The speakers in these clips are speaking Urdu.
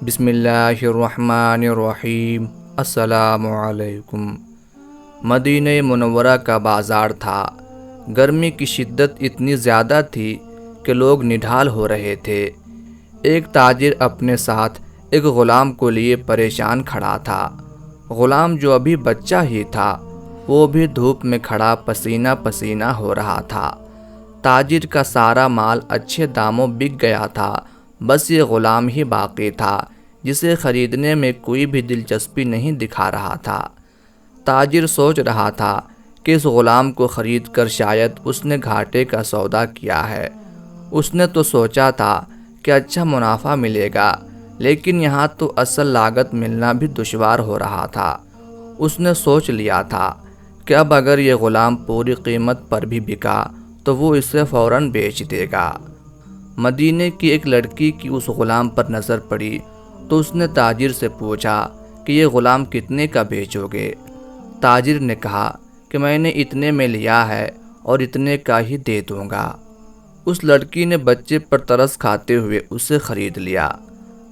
بسم اللہ الرحمن الرحیم۔ السلام علیکم۔ مدینہ منورہ کا بازار تھا۔ گرمی کی شدت اتنی زیادہ تھی کہ لوگ نڈھال ہو رہے تھے۔ ایک تاجر اپنے ساتھ ایک غلام کو لیے پریشان کھڑا تھا۔ غلام جو ابھی بچہ ہی تھا، وہ بھی دھوپ میں کھڑا پسینہ پسینہ ہو رہا تھا۔ تاجر کا سارا مال اچھے داموں بک گیا تھا، بس یہ غلام ہی باقی تھا جسے خریدنے میں کوئی بھی دلچسپی نہیں دکھا رہا تھا۔ تاجر سوچ رہا تھا کہ اس غلام کو خرید کر شاید اس نے گھاٹے کا سودا کیا ہے۔ اس نے تو سوچا تھا کہ اچھا منافع ملے گا، لیکن یہاں تو اصل لاگت ملنا بھی دشوار ہو رہا تھا۔ اس نے سوچ لیا تھا کہ اب اگر یہ غلام پوری قیمت پر بھی بکا تو وہ اسے فوراً بیچ دے گا۔ مدینے کی ایک لڑکی کی اس غلام پر نظر پڑی تو اس نے تاجر سے پوچھا کہ یہ غلام کتنے کا بیچو گے؟ تاجر نے کہا کہ میں نے اتنے میں لیا ہے اور اتنے کا ہی دے دوں گا۔ اس لڑکی نے بچے پر ترس کھاتے ہوئے اسے خرید لیا۔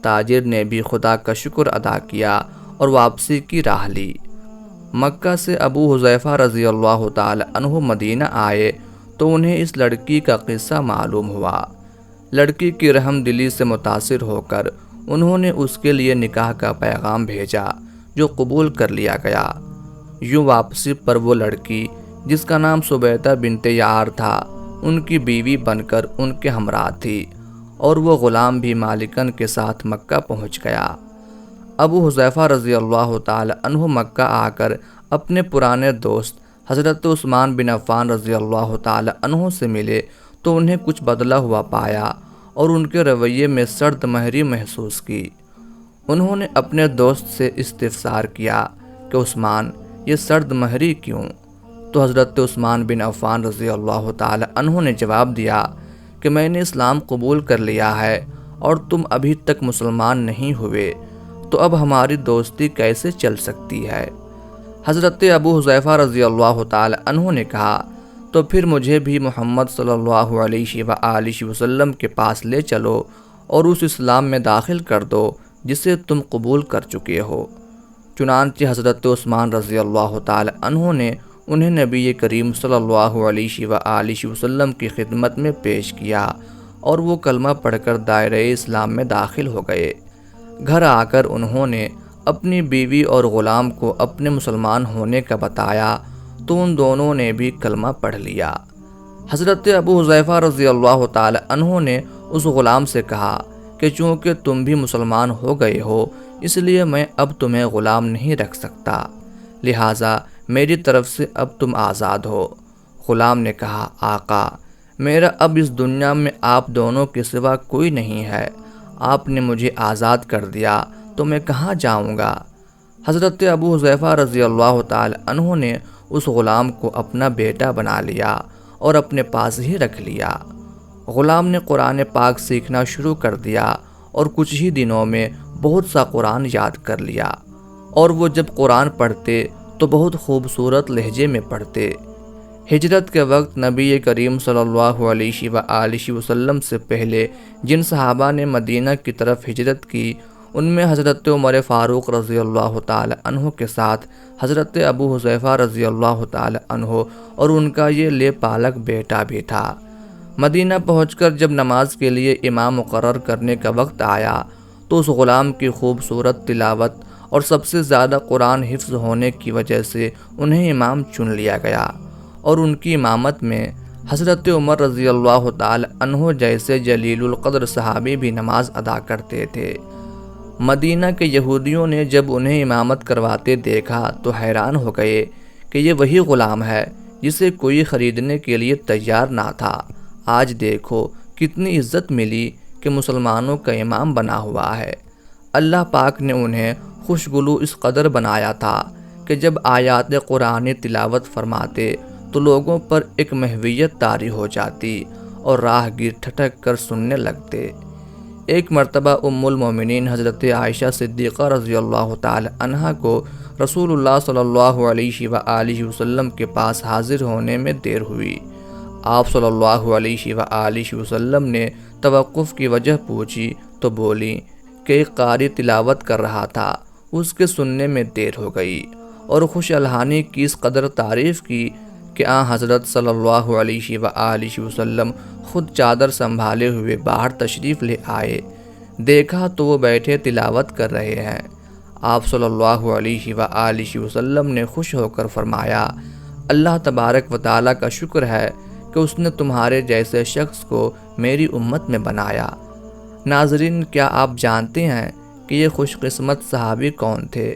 تاجر نے بھی خدا کا شکر ادا کیا اور واپسی کی راہ لی۔ مکہ سے ابو حذیفہ رضی اللہ تعالی عنہ مدینہ آئے تو انہیں اس لڑکی کا قصہ معلوم ہوا۔ لڑکی کی رحم دلی سے متاثر ہو کر انہوں نے اس کے لیے نکاح کا پیغام بھیجا، جو قبول کر لیا گیا۔ یوں واپسی پر وہ لڑکی، جس کا نام سبیتہ بنت یار تھا، ان کی بیوی بن کر ان کے ہمراہ تھی، اور وہ غلام بھی مالکن کے ساتھ مکہ پہنچ گیا۔ ابو حذیفہ رضی اللہ تعالی عنہ مکہ آ کر اپنے پرانے دوست حضرت عثمان بن عفان رضی اللہ تعالی عنہ سے ملے تو انہیں کچھ بدلا ہوا پایا اور ان کے رویے میں سرد مہری محسوس کی۔ انہوں نے اپنے دوست سے استفسار کیا کہ عثمان، یہ سرد مہری کیوں؟ تو حضرت عثمان بن عفان رضی اللہ تعالی عنہ نے جواب دیا کہ میں نے اسلام قبول کر لیا ہے اور تم ابھی تک مسلمان نہیں ہوئے، تو اب ہماری دوستی کیسے چل سکتی ہے؟ حضرت ابو حذیفہ رضی اللہ تعالی عنہ نے کہا، تو پھر مجھے بھی محمد صلی اللہ علیہ وآلہ وسلم کے پاس لے چلو اور اس اسلام میں داخل کر دو جسے تم قبول کر چکے ہو۔ چنانچہ حضرت عثمان رضی اللہ تعالی عنہ نے انہیں نبی کریم صلی اللہ علیہ وآلہ وسلم کی خدمت میں پیش کیا اور وہ کلمہ پڑھ کر دائرہ اسلام میں داخل ہو گئے۔ گھر آ کر انہوں نے اپنی بیوی اور غلام کو اپنے مسلمان ہونے کا بتایا تو ان دونوں نے بھی کلمہ پڑھ لیا۔ حضرت ابو حذیفہ رضی اللہ تعالی عنہ نے اس غلام سے کہا کہ چونکہ تم بھی مسلمان ہو گئے ہو، اس لیے میں اب تمہیں غلام نہیں رکھ سکتا، لہٰذا میری طرف سے اب تم آزاد ہو۔ غلام نے کہا، آقا، میرا اب اس دنیا میں آپ دونوں کے سوا کوئی نہیں ہے، آپ نے مجھے آزاد کر دیا تو میں کہاں جاؤں گا؟ حضرت ابو حذیفہ رضی اللہ تعالی عنہ نے اس غلام کو اپنا بیٹا بنا لیا اور اپنے پاس ہی رکھ لیا۔ غلام نے قرآن پاک سیکھنا شروع کر دیا اور کچھ ہی دنوں میں بہت سا قرآن یاد کر لیا، اور وہ جب قرآن پڑھتے تو بہت خوبصورت لہجے میں پڑھتے۔ ہجرت کے وقت نبی کریم صلی اللہ علیہ وآلہ وسلم سے پہلے جن صحابہ نے مدینہ کی طرف ہجرت کی، ان میں حضرت عمر فاروق رضی اللہ تعالی عنہ کے ساتھ حضرت ابو حذیفہ رضی اللہ تعالی عنہ اور ان کا یہ لے پالک بیٹا بھی تھا۔ مدینہ پہنچ کر جب نماز کے لیے امام مقرر کرنے کا وقت آیا تو اس غلام کی خوبصورت تلاوت اور سب سے زیادہ قرآن حفظ ہونے کی وجہ سے انہیں امام چن لیا گیا، اور ان کی امامت میں حضرت عمر رضی اللہ تعالی عنہ جیسے جلیل القدر صحابی بھی نماز ادا کرتے تھے۔ مدینہ کے یہودیوں نے جب انہیں امامت کرواتے دیکھا تو حیران ہو گئے کہ یہ وہی غلام ہے جسے کوئی خریدنے کے لیے تیار نہ تھا۔ آج دیکھو کتنی عزت ملی کہ مسلمانوں کا امام بنا ہوا ہے۔ اللہ پاک نے انہیں خوشگلو اس قدر بنایا تھا کہ جب آیات قرآن تلاوت فرماتے تو لوگوں پر ایک محویت طاری ہو جاتی اور راہ گیر ٹھٹک کر سننے لگتے۔ ایک مرتبہ ام المومنین حضرت عائشہ صدیقہ رضی اللہ تعالی عنہا کو رسول اللہ صلی اللہ علیہ وآلہ وسلم کے پاس حاضر ہونے میں دیر ہوئی۔ آپ صلی اللہ علیہ وآلہ وسلم نے توقف کی وجہ پوچھی تو بولی کہ ایک قاری تلاوت کر رہا تھا، اس کے سننے میں دیر ہو گئی اور خوش الحانی کی اس قدر تعریف کی کہ حضرت صلی اللہ علیہ وآلہ وسلم خود چادر سنبھالے ہوئے باہر تشریف لے آئے۔ دیکھا تو وہ بیٹھے تلاوت کر رہے ہیں۔ آپ صلی اللہ علیہ وآلہ وسلم نے خوش ہو کر فرمایا، اللہ تبارک و تعالیٰ کا شکر ہے کہ اس نے تمہارے جیسے شخص کو میری امت میں بنایا۔ ناظرین، کیا آپ جانتے ہیں کہ یہ خوش قسمت صحابی کون تھے؟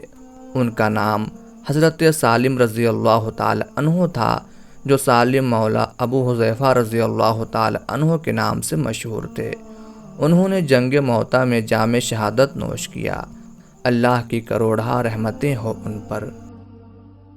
ان کا نام حضرت سالم رضی اللہ تعالی عنہ تھا، جو سالم مولا ابو حذیفہ رضی اللہ تعالی عنہ کے نام سے مشہور تھے۔ انہوں نے جنگ موطا میں جام شہادت نوش کیا۔ اللہ کی کروڑہا رحمتیں ہوں ان پر۔